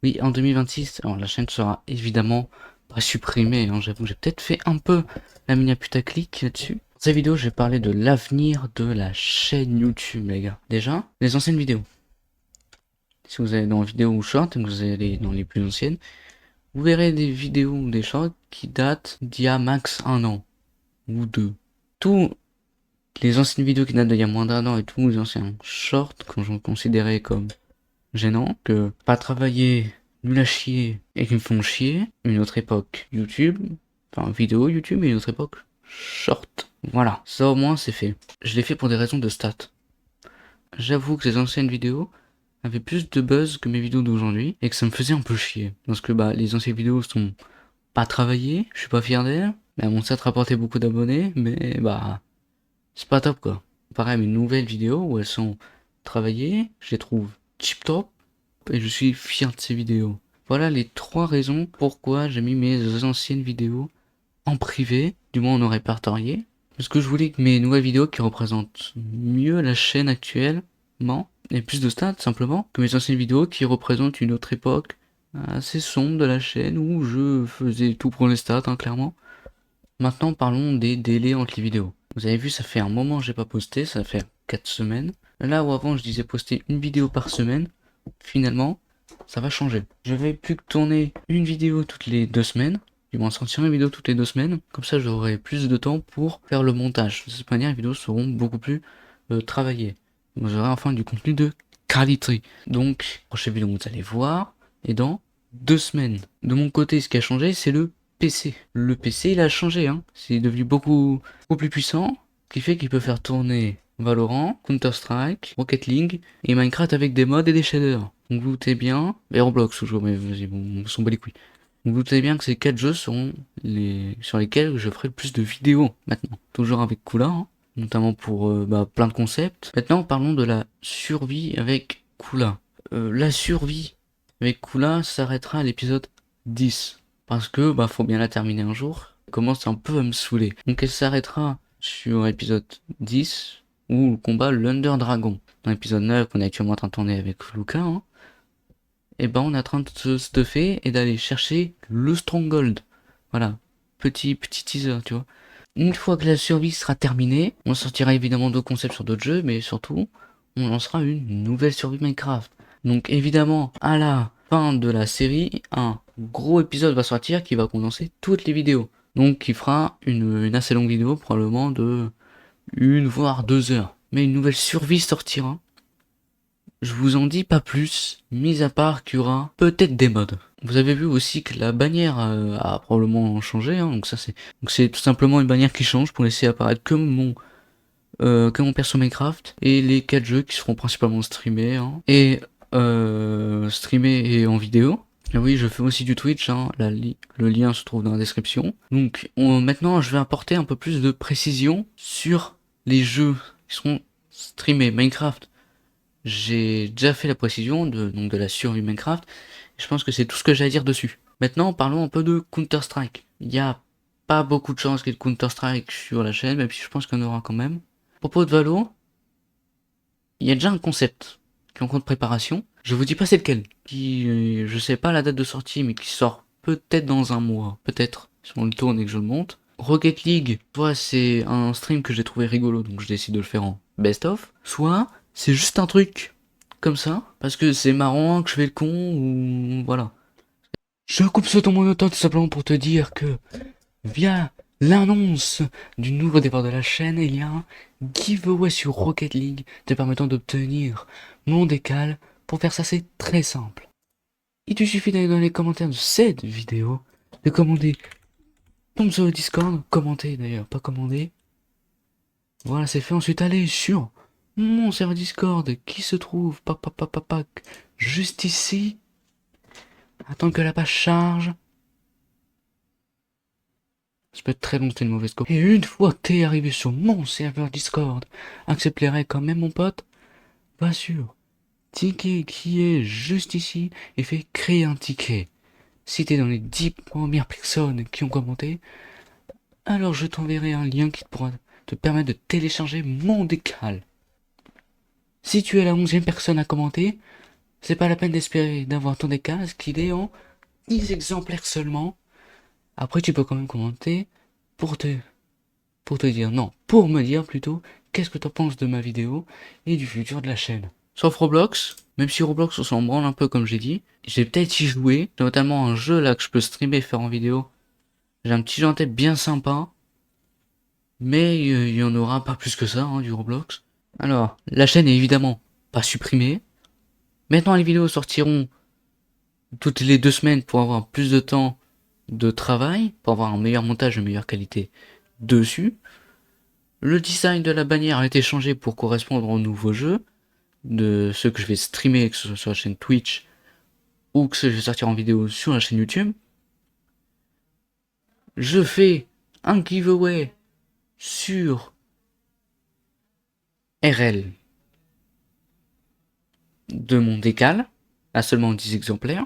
Oui, en 2026, alors la chaîne sera évidemment pas supprimée, hein, j'avoue, j'ai peut-être fait un peu la mini putaclic là-dessus. Dans cette vidéo, je vais parler de l'avenir de la chaîne YouTube, les gars. Déjà, les anciennes vidéos. Si vous allez dans vidéo ou short, et que vous allez dans les plus anciennes, vous verrez des vidéos ou des shorts qui datent d'il y a max un an, ou deux. Tous les anciennes vidéos qui datent d'il y a moins d'un an et tous les anciens shorts que je considérais comme gênant, que pas travailler, nul à chier, et qui me font chier, une autre époque YouTube, enfin vidéo YouTube, et une autre époque short. Voilà, ça au moins c'est fait. Je l'ai fait pour des raisons de stats. J'avoue que ces anciennes vidéos avaient plus de buzz que mes vidéos d'aujourd'hui, et que ça me faisait un peu chier. Parce que bah les anciennes vidéos sont pas travaillées, je suis pas fier d'elles, mais elles m'ont certes rapporté beaucoup d'abonnés, mais bah c'est pas top quoi. Pareil, mes nouvelles vidéos où elles sont travaillées, je les trouve tip top, et je suis fier de ces vidéos. Voilà les trois raisons pourquoi j'ai mis mes anciennes vidéos en privé, du moins en répertorié. Parce que je voulais que mes nouvelles vidéos qui représentent mieux la chaîne actuellement, et plus de stats simplement, que mes anciennes vidéos qui représentent une autre époque assez sombre de la chaîne où je faisais tout pour les stats, hein, clairement. Maintenant parlons des délais entre les vidéos. Vous avez vu, ça fait un moment que j'ai pas posté, ça fait 4 semaines. Là où avant je disais poster une vidéo par semaine, finalement, ça va changer. Je vais plus que tourner une vidéo toutes les 2 semaines, du moins sortir une vidéo toutes les 2 semaines, comme ça j'aurai plus de temps pour faire le montage. De cette manière, les vidéos seront beaucoup plus travaillées. Vous aurez enfin du contenu de qualité. Donc, prochaine vidéo, vous allez voir, et dans 2 semaines. De mon côté, ce qui a changé, c'est le PC. Le PC, il a changé, hein. C'est devenu beaucoup plus puissant, ce qui fait qu'il peut faire tourner Valorant, Counter-Strike, Rocket League et Minecraft avec des mods et des shaders. Donc vous doutez bien, et Roblox toujours, mais vas-y, bon, on s'en bat les couilles. Donc vous doutez bien que ces 4 jeux seront les sur lesquels je ferai le plus de vidéos maintenant. Toujours avec Kula, hein, notamment pour plein de concepts. Maintenant parlons de la survie avec Kula. La survie avec Kula s'arrêtera à l'épisode 10. Parce que bah faut bien la terminer un jour. Elle commence un peu à me saouler. Donc elle s'arrêtera sur l'épisode 10 où le combat l'Under Dragon. Dans l'épisode 9 qu'on est actuellement en train de tourner avec Luca, hein, et ben on est en train de se stuffer et d'aller chercher le Stronghold. Voilà, petit teaser, tu vois. Une fois que la survie sera terminée, on sortira évidemment d'autres concepts sur d'autres jeux, mais surtout, on lancera une nouvelle survie Minecraft. Donc évidemment, à la fin de la série, un gros épisode va sortir qui va condenser toutes les vidéos. Donc qui fera une assez longue vidéo, probablement de 1 voire 2 heures. Mais une nouvelle survie sortira. Je vous en dis pas plus, mis à part qu'il y aura peut-être des mods. Vous avez vu aussi que la bannière a probablement changé, hein, donc c'est tout simplement une bannière qui change pour laisser apparaître que mon perso Minecraft et les 4 jeux qui seront principalement streamés, hein, et streamés et en vidéo. Et oui, je fais aussi du Twitch, hein, le lien se trouve dans la description. Donc maintenant, je vais apporter un peu plus de précision sur les jeux qui seront streamés. Minecraft, j'ai déjà fait la précision donc de la survie Minecraft. Je pense que c'est tout ce que j'ai à dire dessus. Maintenant, parlons un peu de Counter-Strike. Il n'y a pas beaucoup de chances qu'il y ait de Counter-Strike sur la chaîne, même si je pense qu'il y en aura quand même. À propos de Valo, il y a déjà un concept qui est en cours de préparation. Je vous dis pas c'est lequel. Je sais pas la date de sortie, mais qui sort peut-être dans un mois. Peut-être, si on le tourne et que je le monte. Rocket League, soit c'est un stream que j'ai trouvé rigolo, donc je décide de le faire en best-of. Soit c'est juste un truc comme ça, parce que c'est marrant, que je fais le con, ou voilà. Je coupe ce ton monotone tout simplement pour te dire que via l'annonce du nouveau départ de la chaîne, il y a un giveaway sur Rocket League te permettant d'obtenir mon décal. Pour faire ça, c'est très simple. Il te suffit d'aller dans les commentaires de cette vidéo, de commander ton sur le Discord, commenter d'ailleurs, pas commander. Voilà, c'est fait. Ensuite, aller sur mon serveur Discord qui se trouve juste ici. Attends que la page charge. Ça peut être très long, c'était une mauvaise copie. Et une fois que t'es arrivé sur mon serveur Discord, accepte les règles quand même, mon pote, va sur ticket qui est juste ici et fais créer un ticket. Si t'es dans les 10 premières personnes qui ont commenté, alors je t'enverrai un lien qui pourra te permettre de télécharger mon décal. Si tu es la 11e personne à commenter, c'est pas la peine d'espérer d'avoir ton décal, qu'il est en 10 exemplaires seulement. Après, tu peux quand même commenter pour te dire, non, pour me dire plutôt, qu'est-ce que t'en penses de ma vidéo et du futur de la chaîne. Sauf Roblox, même si Roblox on s'en branle un peu comme j'ai dit, j'ai peut-être y joué, notamment un jeu là que je peux streamer et faire en vidéo. J'ai un petit jeu en tête bien sympa, mais il y en aura pas plus que ça, hein, du Roblox. Alors, la chaîne est évidemment pas supprimée. Maintenant, les vidéos sortiront toutes les 2 semaines pour avoir plus de temps de travail, pour avoir un meilleur montage de meilleure qualité dessus. Le design de la bannière a été changé pour correspondre au nouveau jeu, de ceux que je vais streamer, que ce soit sur la chaîne Twitch ou que ce que je vais sortir en vidéo sur la chaîne YouTube. Je fais un giveaway sur RL de mon décal, à seulement 10 exemplaires.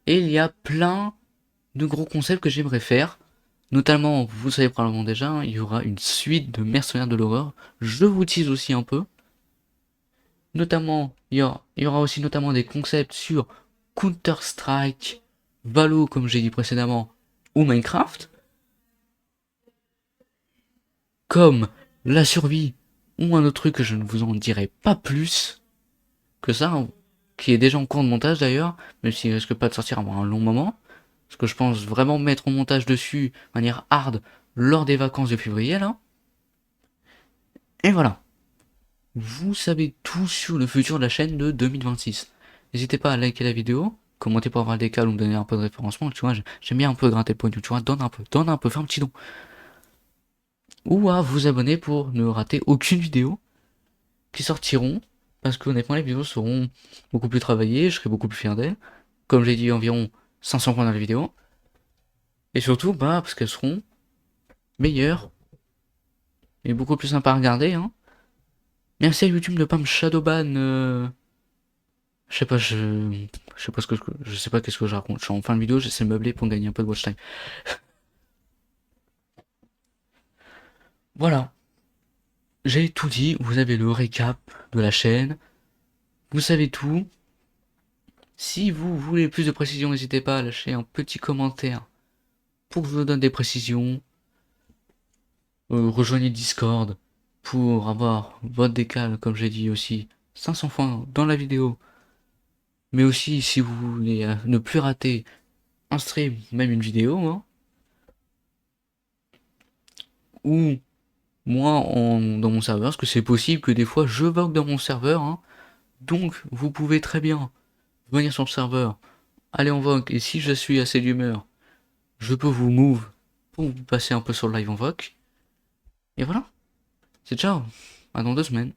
Et il y a plein de gros concepts que j'aimerais faire. Notamment, vous savez probablement déjà, hein, il y aura une suite de Mercenaires de l'horreur. Je vous tease aussi un peu. Notamment, il y aura aussi notamment des concepts sur Counter-Strike, Valo, comme j'ai dit précédemment, ou Minecraft. Comme la survie, ou un autre truc que je ne vous en dirai pas plus que ça, hein, qui est déjà en cours de montage d'ailleurs, même s'il risque pas de sortir avant un long moment. Parce que je pense vraiment mettre au montage dessus de manière hard lors des vacances de février là. Et voilà. Vous savez tout sur le futur de la chaîne de 2026. N'hésitez pas à liker la vidéo, commenter pour avoir le décal ou me donner un peu de référencement, tu vois, j'aime bien un peu gratter le pognon, tu vois, donne un peu, fais un petit don. Ou à vous abonner pour ne rater aucune vidéo qui sortiront, parce que honnêtement les vidéos seront beaucoup plus travaillées, je serai beaucoup plus fier d'elles. Comme j'ai dit, environ 500 points dans la vidéo. Et surtout, bah, parce qu'elles seront meilleures et beaucoup plus sympas à regarder, hein. Merci à YouTube de pas me shadowban. Je sais pas, je sais pas je sais pas qu'est-ce que je raconte. Je suis en fin de vidéo, j'essaie de meubler pour gagner un peu de watch time. Voilà, j'ai tout dit. Vous avez le récap de la chaîne. Vous savez tout. Si vous voulez plus de précisions, n'hésitez pas à lâcher un petit commentaire pour que je vous donne des précisions. Rejoignez Discord pour avoir votre décal, comme j'ai dit aussi, 500 fois dans la vidéo. Mais aussi, si vous voulez ne plus rater un stream, même une vidéo, hein, ou moi dans mon serveur, parce que c'est possible que des fois je vogue dans mon serveur, hein, donc vous pouvez très bien venir sur le serveur, aller en vogue, et si je suis assez d'humeur, je peux vous move pour vous passer un peu sur le live en vogue. Et voilà, c'est ciao, à dans 2 semaines.